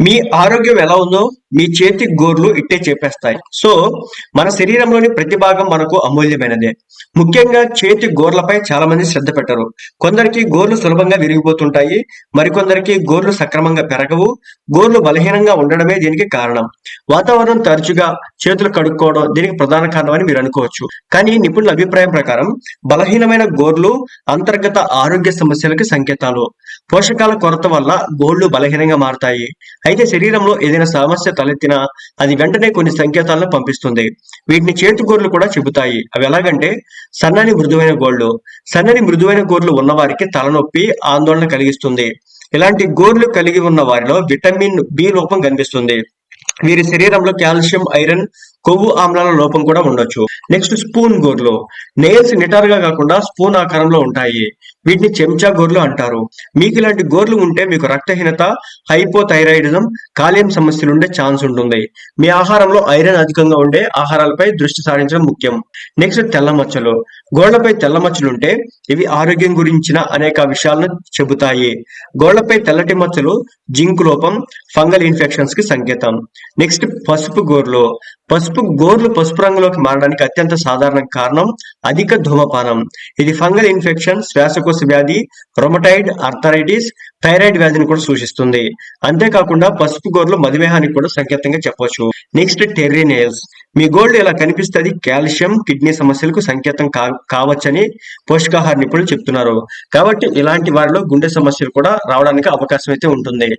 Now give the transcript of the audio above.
మీ ఆరోగ్యం ఎలా ఉందో మీ చేతి గోర్లు ఇట్టే చెప్పేస్తాయి. సో మన శరీరంలోని ప్రతి భాగం మనకు అమూల్యమైనదే. ముఖ్యంగా చేతి గోర్లపై చాలా మంది శ్రద్ధ పెట్టరు. కొందరికి గోర్లు సులభంగా విరిగిపోతుంటాయి, మరికొందరికి గోర్లు సక్రమంగా పెరగవు. గోర్లు బలహీనంగా ఉండడమే దీనికి కారణం. వాతావరణం, తరచుగా చేతులు కడుక్కోవడం దీనికి ప్రధాన కారణం అని మీరు అనుకోవచ్చు. కానీ నిపుణుల అభిప్రాయం ప్రకారం బలహీనమైన గోర్లు అంతర్గత ఆరోగ్య సమస్యలకు సంకేతాలు. పోషకాల కొరత వల్ల గోళ్లు బలహీనంగా మారతాయి. అయితే శరీరంలో ఏదైనా సమస్య తలెత్తినా అది వెంటనే కొన్ని సంకేతాలను పంపిస్తుంది. వీటిని చేతిగోర్లు కూడా చెబుతాయి. అవి ఎలాగంటే సన్నని మృదువైన గోళ్లు. సన్నని మృదువైన గోర్లు ఉన్నవారికి తలనొప్పి, ఆందోళన కలిగిస్తుంది. ఇలాంటి గోర్లు కలిగి ఉన్న వారిలో విటమిన్ బి లోపం కనిపిస్తుంది. వీరి శరీరంలో కాల్షియం, ఐరన్, కొవ్వు ఆమ్లాల లోపం కూడా ఉండొచ్చు. నెక్స్ట్ స్పూన్ గోర్లు. నెయిల్స్ నిటారుగా కాకుండా స్పూన్ ఆకారంలో ఉంటాయి. వీటిని చెంచా గోర్లు అంటారు. మీకు ఇలాంటి గోర్లు ఉంటే మీకు రక్తహీనత, హైపోథైరాయిడిజం, కాలేయం సమస్యలు ఉండే ఛాన్స్ ఉంటుంది. మీ ఆహారంలో ఐరన్ అధికంగా ఉండే ఆహారాలపై దృష్టి సారించడం ముఖ్యం. నెక్స్ట్ తెల్ల మచ్చలు. గోళ్లపై తెల్ల మచ్చలు ఉంటే ఇవి ఆరోగ్యం గురించిన అనేక విషయాలను చెబుతాయి. గోళ్లపై తెల్లటి మచ్చలు జింక్ లోపం, ఫంగల్ ఇన్ఫెక్షన్స్ కి సంకేతం. నెక్స్ట్ పసుపు గోర్లు. పసుపు గోర్లు పసుపు రంగులోకి మారడానికి అత్యంత సాధారణ కారణం అధిక ధూమపానం. ఇది ఫంగల్ ఇన్ఫెక్షన్, శ్వాసకోశ వ్యాధి, రొమటైడ్ ఆర్థరైటిస్, థైరాయిడ్ వ్యాధిని కూడా సూచిస్తుంది. అంతేకాకుండా పసుపు గోర్లు మధుమేహానికి కూడా సంకేతంగా చెప్పొచ్చు. Next terry nails. మీ గోల్డ్ ఇలా కనిపిస్తుంది కాల్షియం, కిడ్నీ సమస్యలకు సంకేతం కావచ్చని పోషకాహార నిపుణులు చెప్తున్నారు. కాబట్టి ఇలాంటి వారిలో గుండె సమస్యలు కూడా రావడానికి అవకాశం అయితే ఉంటుంది.